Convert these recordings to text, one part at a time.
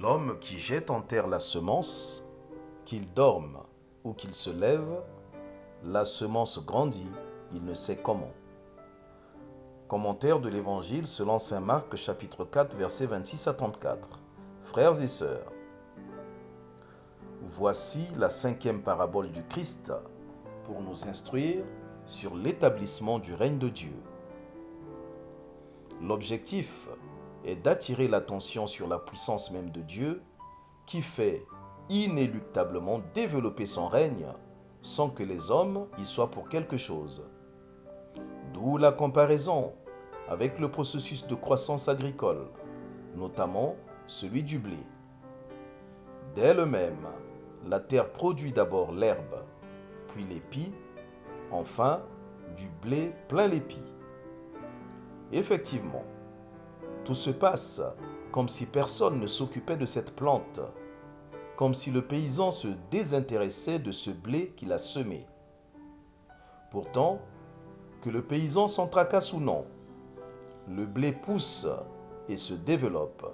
L'homme qui jette en terre la semence, qu'il dorme ou qu'il se lève, la semence grandit, il ne sait comment. Commentaire de l'Évangile selon saint Marc, chapitre 4, versets 26 à 34. Frères et sœurs, voici la 5e parabole du Christ pour nous instruire sur l'établissement du règne de Dieu. L'objectif est d'attirer l'attention sur la puissance même de Dieu qui fait inéluctablement développer son règne sans que les hommes y soient pour quelque chose. D'où la comparaison avec le processus de croissance agricole, notamment celui du blé. D'elle-même, la terre produit d'abord l'herbe, puis l'épi, enfin du blé plein l'épi. Effectivement, tout se passe comme si personne ne s'occupait de cette plante, comme si le paysan se désintéressait de ce blé qu'il a semé. Pourtant, que le paysan s'en tracasse ou non, le blé pousse et se développe.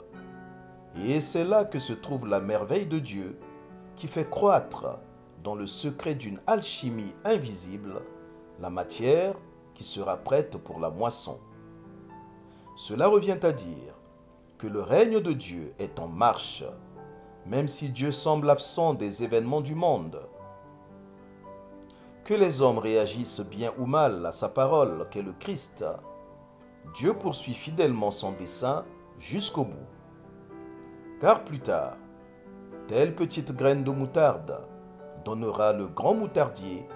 Et c'est là que se trouve la merveille de Dieu qui fait croître, dans le secret d'une alchimie invisible, la matière qui sera prête pour la moisson. Cela revient à dire que le règne de Dieu est en marche, même si Dieu semble absent des événements du monde. Que les hommes réagissent bien ou mal à sa parole qu'est le Christ, Dieu poursuit fidèlement son dessein jusqu'au bout. Car plus tard, telle petite graine de moutarde donnera le grand moutardier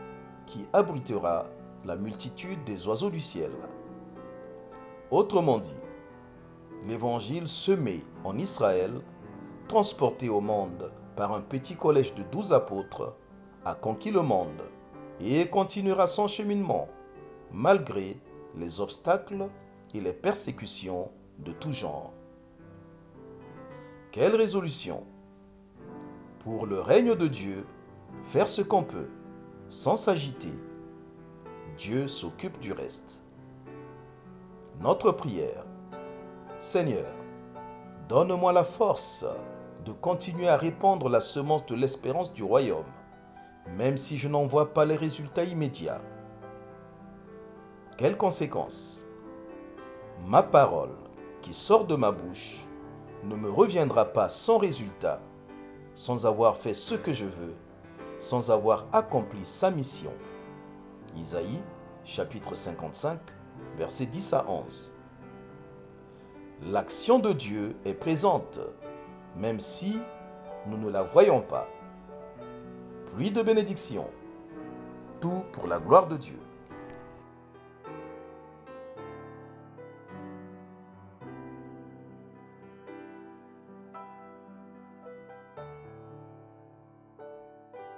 qui abritera la multitude des oiseaux du ciel. Autrement dit, l'évangile semé en Israël, transporté au monde par un petit collège de 12 apôtres, a conquis le monde et continuera son cheminement malgré les obstacles et les persécutions de tout genre. Quelle résolution! Pour le règne de Dieu, faire ce qu'on peut, sans s'agiter. Dieu s'occupe du reste. Notre prière. Seigneur, donne-moi la force de continuer à répandre la semence de l'espérance du royaume, même si je n'en vois pas les résultats immédiats. Quelles conséquences? Ma parole qui sort de ma bouche ne me reviendra pas sans résultat, sans avoir fait ce que je veux, sans avoir accompli sa mission. Isaïe, chapitre 55, versets 10 à 11. L'action de Dieu est présente, même si nous ne la voyons pas. Pluie de bénédictions, tout pour la gloire de Dieu.